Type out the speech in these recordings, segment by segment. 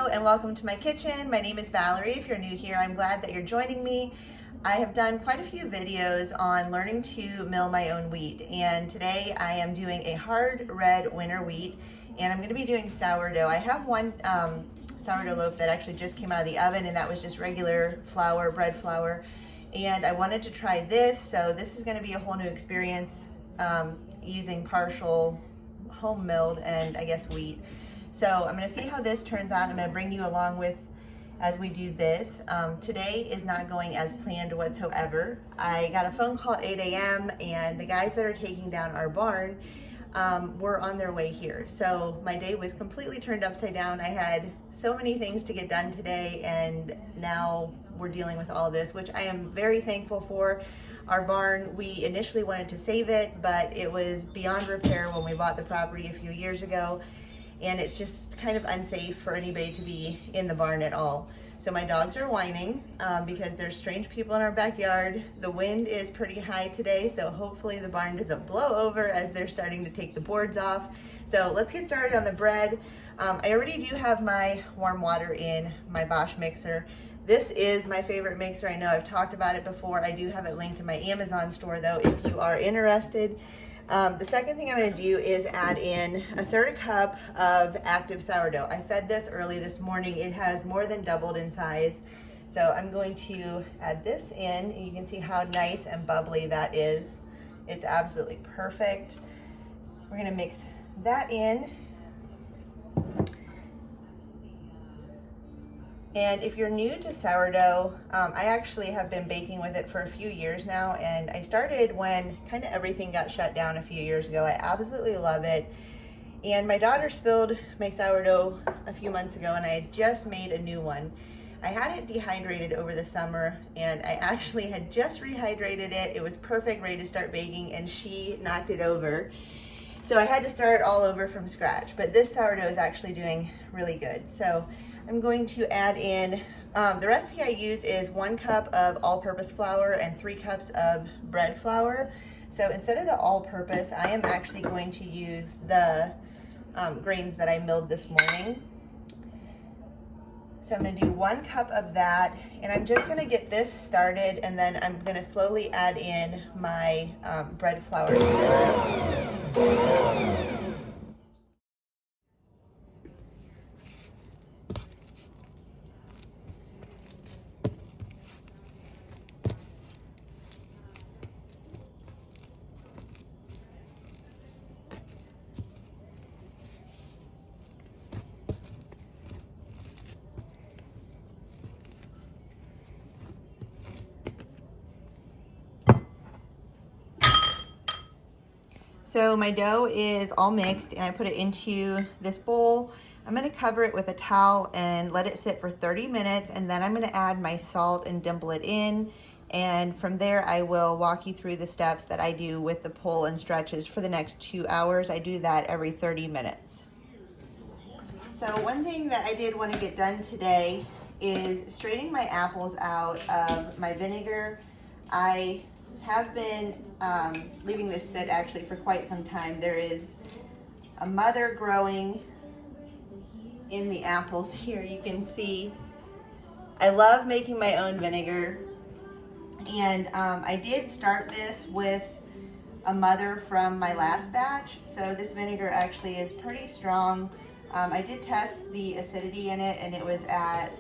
Hello and welcome to my kitchen. My name is Valerie. If you're new here, I'm glad that you're joining me. I have done quite a few videos on learning to mill my own wheat, and today I am doing a hard red winter wheat, and I'm going to be doing sourdough. I have one sourdough loaf that actually just came out of the oven, and that was just regular flour, bread flour, and I wanted to try this, so this is going to be a whole new experience using partial home milled and I guess wheat. So I'm going to see how this turns out. I'm going to bring you along with as we do this. Today is not going as planned whatsoever. I got a phone call at 8 a.m. and the guys that are taking down our barn were on their way here. So my day was completely turned upside down. I had so many things to get done today, and now we're dealing with all this, which I am very thankful for. Our barn, we initially wanted to save it, but it was beyond repair when we bought the property a few years ago. And it's just kind of unsafe for anybody to be in the barn at all. So my dogs are whining because there's strange people in our backyard. The wind is pretty high today, so hopefully the barn doesn't blow over as they're starting to take the boards off. So let's get started on the bread. I already do have my warm water in my Bosch mixer. This is my favorite mixer. I know I've talked about it before. I do have it linked in my Amazon store though, if you are interested. The second thing I'm going to do is add in 1/3 cup of active sourdough. I fed this early this morning. It has more than doubled in size. So I'm going to add this in, and you can see how nice and bubbly that is. It's absolutely perfect. We're going to mix that in. And if you're new to sourdough, I actually have been baking with it for a few years now, and I started when kind of everything got shut down a few years ago. I absolutely love it. And my daughter spilled my sourdough a few months ago, and I had just made a new one. I had it dehydrated over the summer, and I actually had just rehydrated it. It was perfect, ready to start baking, and she knocked it over. So I had to start all over from scratch, but this sourdough is actually doing really good. So I'm going to add in, the recipe I use is 1 cup of all-purpose flour and 3 cups of bread flour. So instead of the all-purpose, I am actually going to use the grains that I milled this morning. So I'm going to do 1 cup of that, and I'm just going to get this started, and then I'm going to slowly add in my bread flour to this. So my dough is all mixed, and I put it into this bowl. I'm going to cover it with a towel and let it sit for 30 minutes, and then I'm going to add my salt and dimple it in. And from there, I will walk you through the steps that I do with the pull and stretches for the next 2 hours. I do that every 30 minutes. So one thing that I did want to get done today is straining my apples out of my vinegar. I have been leaving this sit actually for quite some time. There is a mother growing in the apples here. You can see I love making my own vinegar, and I did start this with a mother from my last batch, so this vinegar actually is pretty strong. I did test the acidity in it, and it was at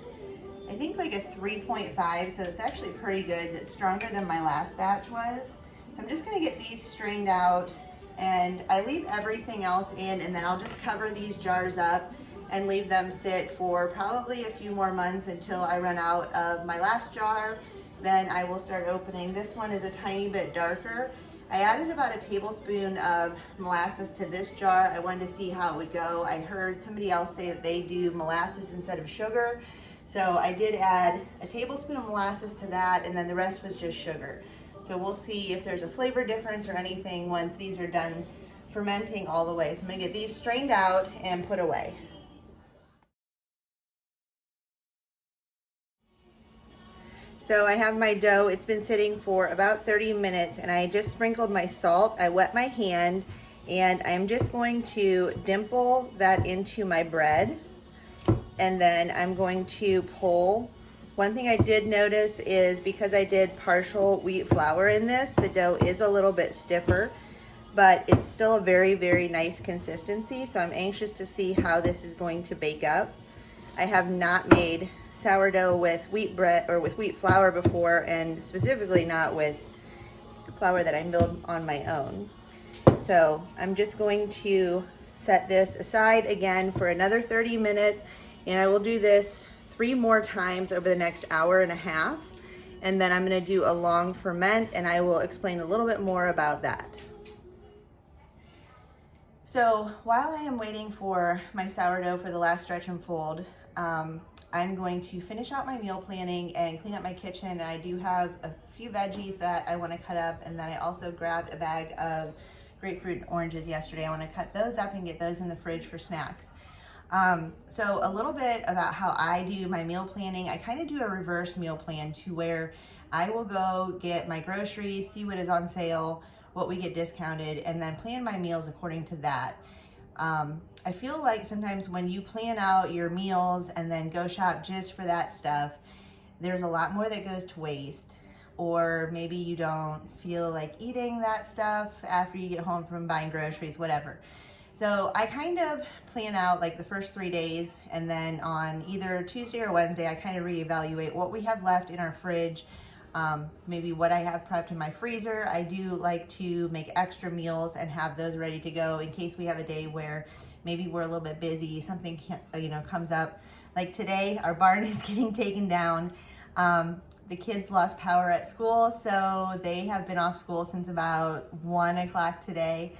I think like a 3.5, so it's actually pretty good. It's stronger than my last batch was. So I'm just gonna get these strained out, and I leave everything else in, and then I'll just cover these jars up and leave them sit for probably a few more months until I run out of my last jar. Then I will start opening. This one is a tiny bit darker. I added about a tablespoon of molasses to this jar. I wanted to see how it would go. I heard somebody else say that they do molasses instead of sugar. So I did add a tablespoon of molasses to that, and then the rest was just sugar. So we'll see if there's a flavor difference or anything once these are done fermenting all the way. So I'm gonna get these strained out and put away. So I have my dough. It's been sitting for about 30 minutes, and I just sprinkled my salt. I wet my hand, and I'm just going to dimple that into my bread. and then I'm going to pull. One thing I did notice is because I did partial wheat flour in this, the dough is a little bit stiffer, but it's still a very, very nice consistency. So I'm anxious to see how this is going to bake up. I have not made sourdough with wheat bread or with wheat flour before, and specifically not with flour that I milled on my own. So I'm just going to set this aside again for another 30 minutes, and I will do this 3 more times over the next hour and a half, and then I'm going to do a long ferment, and I will explain a little bit more about that. So while I am waiting for my sourdough for the last stretch and fold, I'm going to finish out my meal planning and clean up my kitchen. And I do have a few veggies that I want to cut up, and then I also grabbed a bag of grapefruit and oranges yesterday. I want to cut those up and get those in the fridge for snacks. So a little bit about how I do my meal planning. I kind of do a reverse meal plan to where I will go get my groceries, see what is on sale, what we get discounted, and then plan my meals according to that. I feel like sometimes when you plan out your meals and then go shop just for that stuff, there's a lot more that goes to waste, or maybe you don't feel like eating that stuff after you get home from buying groceries, whatever. So I kind of plan out like the first 3 days, and then on either Tuesday or Wednesday, I kind of reevaluate what we have left in our fridge, maybe what I have prepped in my freezer. I do like to make extra meals and have those ready to go in case we have a day where maybe we're a little bit busy, something comes up. Like today, our barn is getting taken down. The kids lost power at school, so they have been off school since about 1 o'clock today.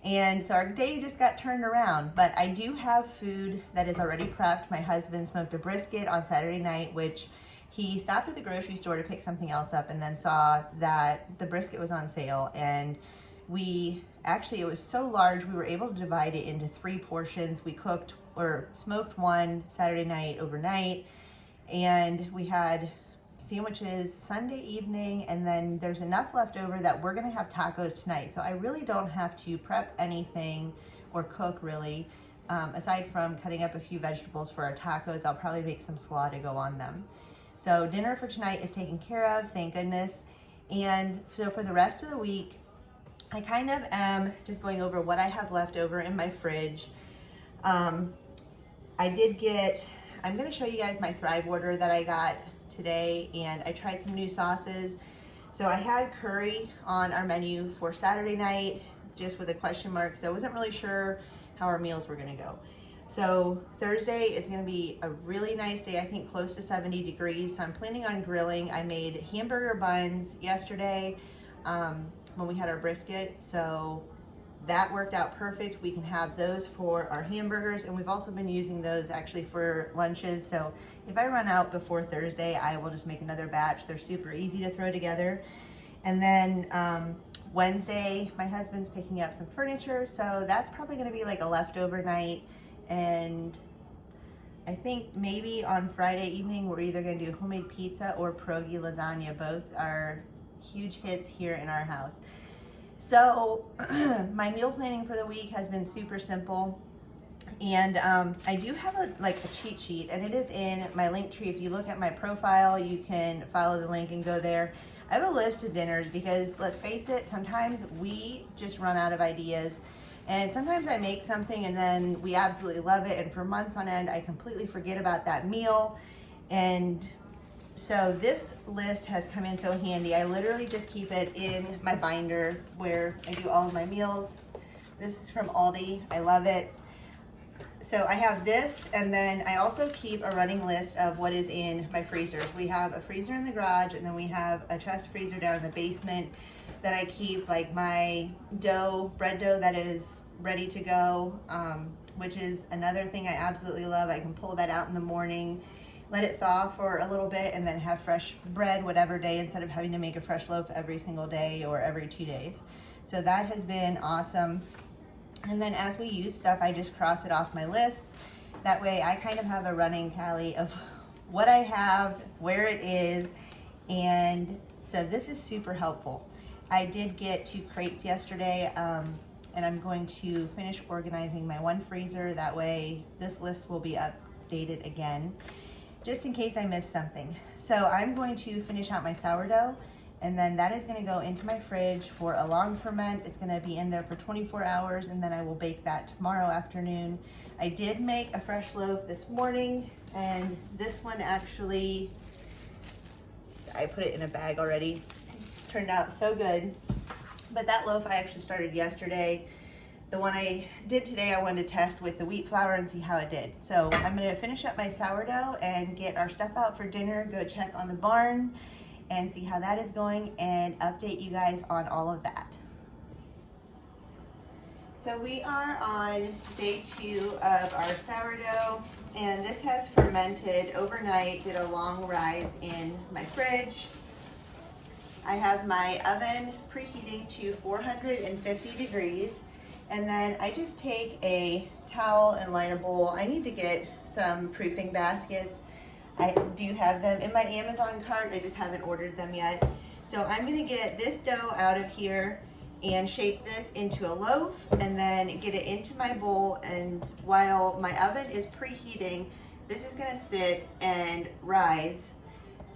And so our day just got turned around, but I do have food that is already prepped. My husband smoked a brisket on Saturday night, which he stopped at the grocery store to pick something else up and then saw that the brisket was on sale. And it was so large, we were able to divide it into 3 portions. We cooked or smoked one Saturday night overnight, and we had sandwiches Sunday evening, and then there's enough left over that we're gonna have tacos tonight. So I really don't have to prep anything or cook really, aside from cutting up a few vegetables for our tacos. I'll probably make some slaw to go on them. So dinner for tonight is taken care of, thank goodness. And so for the rest of the week, I kind of am just going over what I have left over in my fridge. I'm gonna show you guys my Thrive order that I got today, and I tried some new sauces. So I had curry on our menu for Saturday night, just with a question mark, so I wasn't really sure how our meals were gonna go. So Thursday is gonna be a really nice day, I think close to 70 degrees, so I'm planning on grilling. I made hamburger buns yesterday when we had our brisket, so that worked out perfect. We can have those for our hamburgers, and we've also been using those actually for lunches. So if I run out before Thursday, I will just make another batch. They're super easy to throw together. And then Wednesday, my husband's picking up some furniture, so that's probably gonna be like a leftover night. And I think maybe on Friday evening, we're either gonna do homemade pizza or pierogi lasagna. Both are huge hits here in our house. So my meal planning for the week has been super simple, and I do have a cheat sheet, and it is in my link tree. If you look at my profile, you can follow the link and go there. I have a list of dinners because, let's face it, sometimes we just run out of ideas, and sometimes I make something and then we absolutely love it, and for months on end I completely forget about that meal. And so this list has come in so handy. I literally just keep it in my binder where I do all of my meals. This is from Aldi. I love it. So I have this, and then I also keep a running list of what is in my freezer. We have a freezer in the garage, and then we have a chest freezer down in the basement that I keep like my bread dough that is ready to go, which is another thing I absolutely love. I can pull that out in the morning, let it thaw for a little bit, and then have fresh bread whatever day instead of having to make a fresh loaf every single day or every 2 days. So that has been awesome. And then as we use stuff, I just cross it off my list. That way I kind of have a running tally of what I have, where it is, and so this is super helpful. I did get 2 crates yesterday, and I'm going to finish organizing my one freezer. That way this list will be up update it again, just in case I missed something. So I'm going to finish out my sourdough, and then that is going to go into my fridge for a long ferment. It's going to be in there for 24 hours, and then I will bake that tomorrow afternoon. I did make a fresh loaf this morning, and this one actually, I put it in a bag already. Turned out so good. But that loaf I actually started yesterday. The one I did today, I wanted to test with the wheat flour and see how it did. So I'm gonna finish up my sourdough and get our stuff out for dinner, go check on the barn and see how that is going and update you guys on all of that. So we are on day 2 of our sourdough, and this has fermented overnight, did a long rise in my fridge. I have my oven preheating to 450 degrees, and then I just take a towel and line a bowl. I need to get some proofing baskets. I do have them in my Amazon cart, I just haven't ordered them yet. So I'm gonna get this dough out of here and shape this into a loaf, and then get it into my bowl, and while my oven is preheating, this is gonna sit and rise.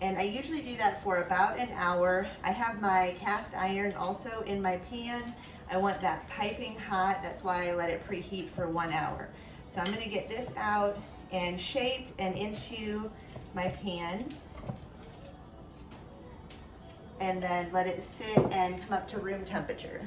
And I usually do that for about an hour. I have my cast iron also in my pan. I want that piping hot, that's why I let it preheat for 1 hour. So I'm gonna get this out and shaped and into my pan, and then let it sit and come up to room temperature.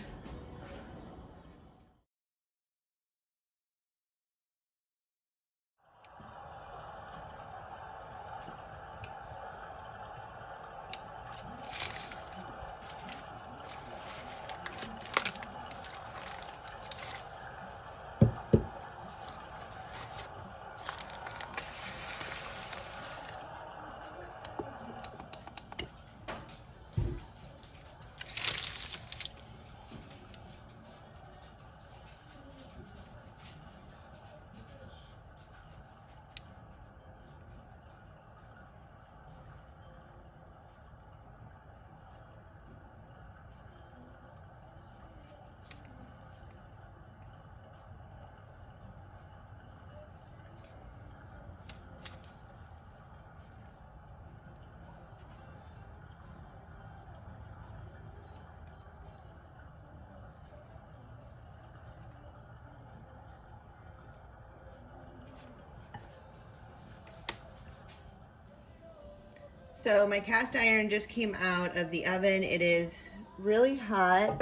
So my cast iron just came out of the oven. It is really hot.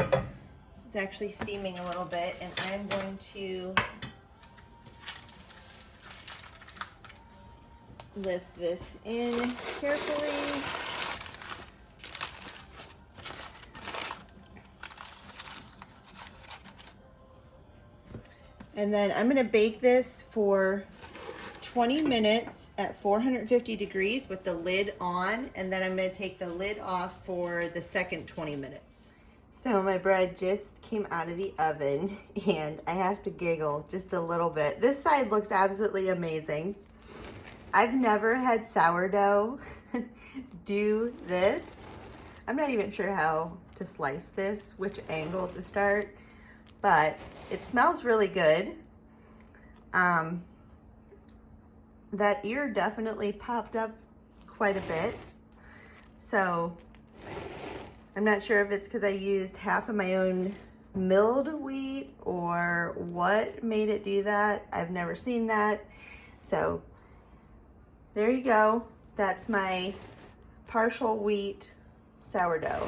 It's actually steaming a little bit, and I'm going to lift this in carefully. And then I'm gonna bake this for 20 minutes at 450 degrees with the lid on, and then I'm going to take the lid off for the second 20 minutes. So my bread just came out of the oven, and I have to giggle just a little bit. This side looks absolutely amazing. I've never had sourdough do this. I'm not even sure how to slice this, which angle to start, but it smells really good. That ear definitely popped up quite a bit. So I'm not sure if it's because I used half of my own milled wheat or what made it do that. I've never seen that. So there you go. That's my partial wheat sourdough.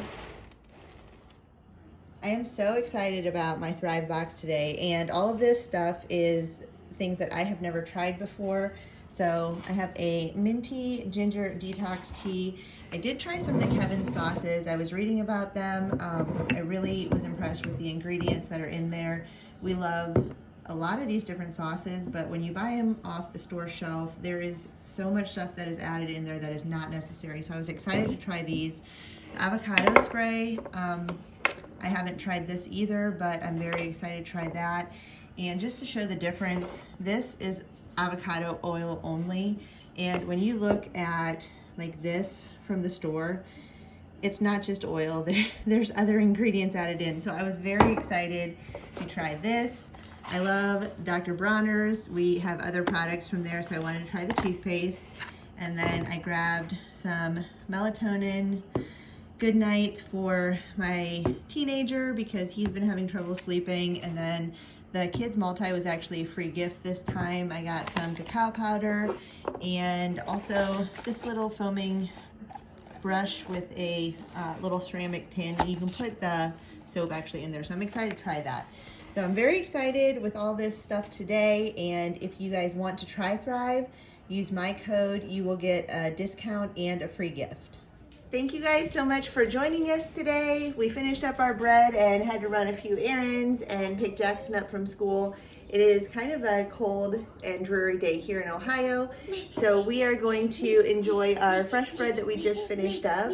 I am so excited about my Thrive box today, and all of this stuff is things that I have never tried before. So I have a minty ginger detox tea. I did try some of the Kevin sauces. I was reading about them. I really was impressed with the ingredients that are in there. We love a lot of these different sauces, but when you buy them off the store shelf, there is so much stuff that is added in there that is not necessary. So I was excited to try these. Avocado spray, I haven't tried this either, but I'm very excited to try that. And just to show the difference, this is avocado oil only, and when you look at like this from the store, it's not just oil. There's other ingredients added in. So I was very excited to try this. I love Dr. Bronner's. We have other products from there, so I wanted to try the toothpaste. And then I grabbed some melatonin good nights for my teenager because he's been having trouble sleeping. And then the kids multi was actually a free gift this time. I got some cacao powder and also this little foaming brush with a little ceramic tin, and you can put the soap actually in there. So I'm excited to try that. So I'm very excited with all this stuff today, and if you guys want to try Thrive, use my code. You will get a discount and a free gift. Thank you guys so much for joining us today. We finished up our bread and had to run a few errands and pick Jackson up from school. It is kind of a cold and dreary day here in Ohio, so we are going to enjoy our fresh bread that we just finished up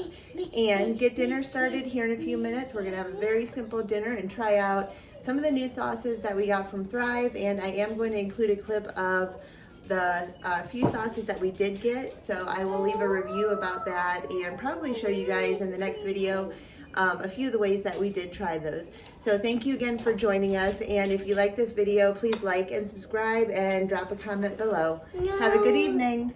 and get dinner started here in a few minutes. We're gonna have a very simple dinner and try out some of the new sauces that we got from Thrive, and I am going to include a clip of the few sauces that we did get, so I will leave a review about that and probably show you guys in the next video a few of the ways that we did try those. So thank you again for joining us, and if you like this video, please like and subscribe and drop a comment below. Have a good evening.